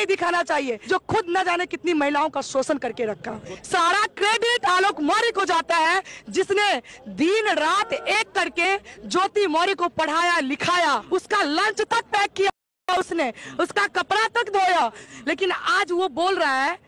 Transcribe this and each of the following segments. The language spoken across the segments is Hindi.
नहीं दिखाना चाहिए, जो खुद न जाने कितनी महिलाओं का शोषण करके रखा। सारा क्रेडिट आलोक मौर्य को जाता है, जिसने दिन रात एक करके ज्योति मौर्य को पढ़ाया लिखाया, उसका लंच तक पैक किया उसने, उसका कपड़ा तक धोया। लेकिन आज वो बोल रहा है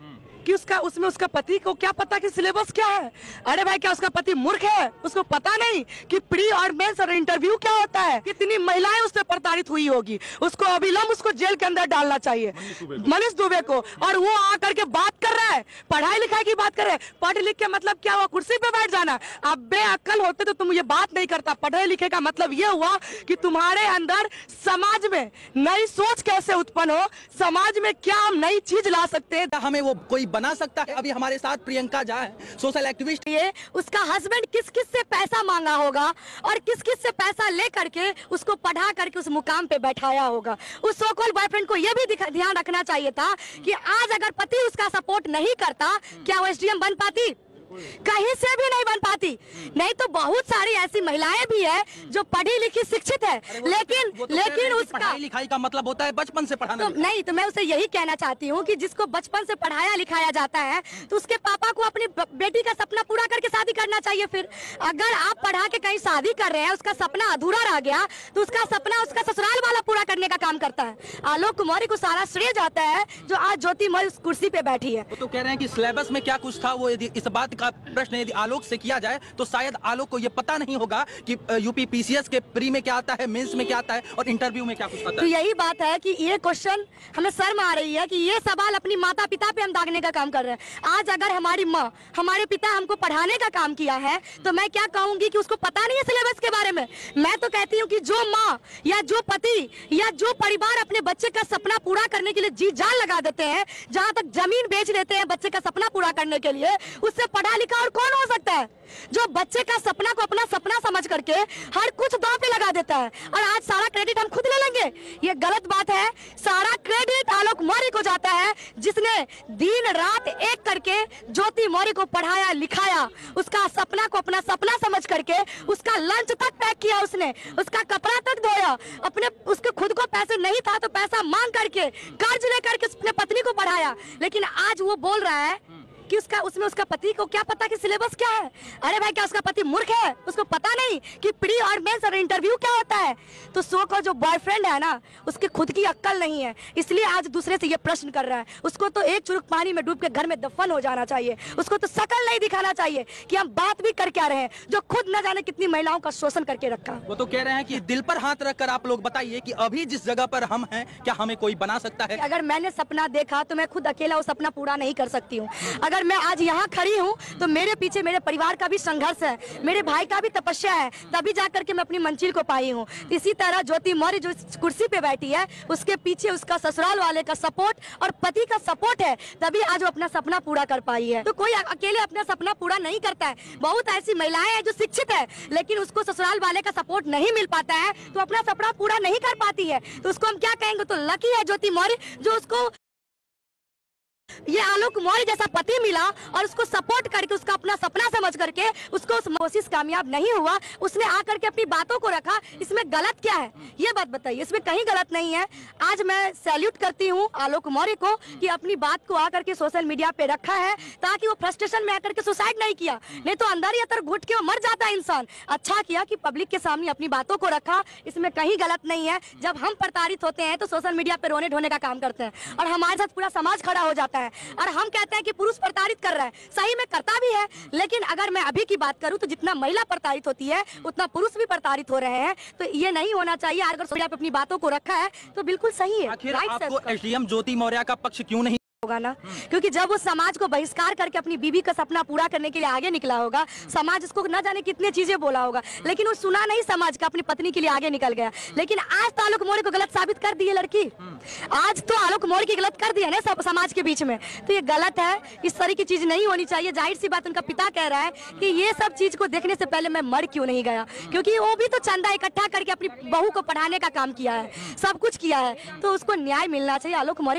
कि उसमें उसका पति को क्या पता कि सिलेबस क्या है। अरे भाई, क्या उसका पति मूर्ख है? उसको पता नहीं कि प्री और मेंस और इंटरव्यू क्या होता है? कितनी महिलाएं उससे प्रताड़ित हुई होगी। उसको अविलंब उसको जेल के अंदर डालना चाहिए, मनीष दुबे को। और वो आकर के बात कर रहा है, पढ़ाई लिखाई की बात कर रहे हैं। पढ़ लिख के मतलब क्या हुआ? कुर्सी पे बैठ जाना। अब बेअक्ल होते तो तुम ये बात नहीं करता। पढ़े लिखे का मतलब ये हुआ कि तुम्हारे अंदर समाज में नई सोच कैसे उत्पन्न हो, समाज में क्या हम नई चीज ला सकते हैं, हमें वो कोई बना सकता है। अभी हमारे साथ प्रियंका झा है, सोशल एक्टिविस्ट। ये उसका हस्बैंड किस किस से पैसा मांगा होगा और किस किस से पैसा ले करके उसको पढ़ा करके उस मुकाम पे बैठाया होगा। उस सो कॉल्ड बॉयफ्रेंड को ये भी ध्यान रखना चाहिए था कि आज अगर पति उसका सपोर्ट नहीं करता, क्या वो एसडीएम बन पाती? कहीं से भी नहीं बन पाती। नहीं तो बहुत सारी ऐसी महिलाएं भी है जो पढ़ी लिखी शिक्षित है, लेकिन उसका पढ़ाई लिखाई का मतलब होता है बचपन से पढ़ाना। तो नहीं, तो मैं उसे यही कहना चाहती हूँ कि जिसको बचपन से पढ़ाया लिखाया जाता है तो उसके पापा को अपनी बेटी का सपना पूरा करके शादी करना चाहिए। फिर अगर आप पढ़ा के कहीं शादी कर रहे हैं, उसका सपना अधूरा रह गया, तो उसका सपना उसका ससुराल वाला पूरा करने का काम करता है। आलोक मौर्य को सारा श्रेय जाता है जो आज ज्योति मौर्य उस कुर्सी पे बैठी है। तो कह रहे हैं कि सिलेबस में क्या कुछ था, वो यदि इस बात का प्रश्न यदि आलोक से किया जाए तो शायद आलोक को ये पता नहीं होगा कि यूपी पीसीएस के प्री में क्या आता है, मेंस में क्या आता है और इंटरव्यू में क्या कुछ आता है। तो यही बात है कि ये क्वेश्चन हमें शर्म आ रही है कि ये सवाल अपनी माता पिता पे हम दागने का काम कर रहे हैं। आज अगर हमारी माँ हमारे पिता हमको पढ़ाने का काम किया है तो मैं क्या कहूंगी कि उसको पता नहीं है सिलेबस के बारे में। मैं तो कहती हूँ कि जो माँ या जो पति या जो परिवार अपने बच्चे का सपना पूरा करने के लिए जी जान लगा देते हैं, जहाँ तक जमीन बेच देते हैं बच्चे का सपना पूरा करने के लिए, उससे पढ़ा लिखा और कौन हो सकता है जो बच्चे का सपना को अपना सपना समझ करके हर कुछ दांव पे लगा देता है। और आज सारा क्रेडिट हम खुद ले लेंगे, ये गलत बात है। सारा क्रेडिट आलोक मौर्य को जाता है, जिसने दिन रात एक करके ज्योति मौर्य को पढ़ाया लिखाया, उसका सपना को अपना सपना समझ करके उसका लंच तक पैक किया, उसने उसका कपड़ा तक धोया। अपने उसके खुद को पैसे नहीं था तो पैसा मांग करके कर्ज लेकर के अपने पत्नी को पढ़ाया। लेकिन आज वो बोल रहा है कि उसमें उसका पति को क्या पता कि सिलेबस क्या है। अरे भाई, क्या उसका पति मूर्ख है? उसको पता नहीं कि प्री और मेंस और इंटरव्यू क्या होता है। तो सो का जो बॉयफ्रेंड है ना, उसके खुद की अक्ल नहीं है, इसलिए आज दूसरे से ये प्रश्न कर रहा है। उसको तो एक चुरुक पानी में डूब के घर में दफन हो जाना चाहिए। उसको तो शकल नहीं दिखाना चाहिए कि हम बात भी कर क्या रहे हैं, जो खुद न जाने कितनी महिलाओं का शोषण करके रखा। वो तो कह रहे हैं कि दिल पर हाथ रखकर आप लोग बताइए कि अभी जिस जगह पर हम हैं, क्या हमें कोई बना सकता है? अगर मैंने सपना देखा तो मैं खुद अकेला वो सपना पूरा नहीं कर सकती हूँ। अगर मैं आज यहाँ खड़ी हूँ तो मेरे पीछे मेरे परिवार का भी संघर्ष है, मेरे भाई का भी तपस्या है, तभी जाकर के मैं अपनी मंजिल को पाई हूँ। इसी तरह ज्योति मौर्य जो इस कुर्सी पे बैठी है, उसके पीछे उसका ससुराल वाले का सपोर्ट और पति का सपोर्ट है, तभी आज वो अपना सपना पूरा कर पाई है। तो कोई अकेले अपना सपना पूरा नहीं करता है। बहुत ऐसी महिलाएं हैं जो शिक्षित है लेकिन उसको ससुराल वाले का सपोर्ट नहीं मिल पाता है तो अपना सपना पूरा नहीं कर पाती है। तो उसको हम क्या कहेंगे? तो लकी है ज्योति मौर्य जो उसको ये आलोक मौर्य जैसा पति मिला और उसको सपोर्ट करके उसका अपना सपना समझ करके उसको उस कोशिश कामयाब नहीं हुआ, उसने आकर के अपनी बातों को रखा। इसमें गलत क्या है? ये बात बताइए, इसमें कहीं गलत नहीं है। आज मैं सैल्यूट करती हूँ आलोक मौर्य को कि अपनी बात को आकर के सोशल मीडिया पे रखा है, ताकि वो फ्रस्ट्रेशन में आकर के सुसाइड नहीं किया, नहीं तो अंदर ही अंदर घुट के वो मर जाता है इंसान। अच्छा किया कि पब्लिक के सामने अपनी बातों को रखा, इसमें कहीं गलत नहीं है। जब हम प्रताड़ित होते हैं तो सोशल मीडिया पे रोने ढोने का काम करते हैं और हमारे साथ पूरा समाज खड़ा हो जाता है और हम कहते हैं कि पुरुष प्रताड़ित कर रहा है। सही में करता भी है, लेकिन अगर मैं अभी की बात करूं तो जितना महिला प्रताड़ित होती है उतना पुरुष भी प्रताड़ित हो रहे हैं। तो ये नहीं होना चाहिए। अगर सोनिया पे अपनी बातों को रखा है तो बिल्कुल सही है। आखिर आपको एसडीएम ज्योति मौर्य का पक्ष क्यों नहीं होगा ना, क्योंकि जब वो समाज को बहिष्कार करके अपनी बीवी का सपना पूरा करने के लिए आगे निकला होगा, समाज उसको न जाने कितनी चीजें बोला होगा, लेकिन वो सुना नहीं समाज का, अपनी पत्नी के लिए आगे निकल गया। लेकिन आज तो आलोक मौर्य को गलत साबित कर दी है लड़की, आज तो आलोक मौर्य की गलत कर दी है ना सब समाज के बीच में। तो ये गलत है, इस तरह की चीज नहीं होनी चाहिए। जाहिर सी बात उनका पिता कह रहा है कि ये सब चीज को देखने से पहले मैं मर क्यों नहीं गया, क्योंकि वो भी तो चंदा इकट्ठा करके अपनी बहू को पढ़ाने का काम किया है, सब कुछ किया है, तो उसको न्याय मिलना चाहिए आलोक मौर्य।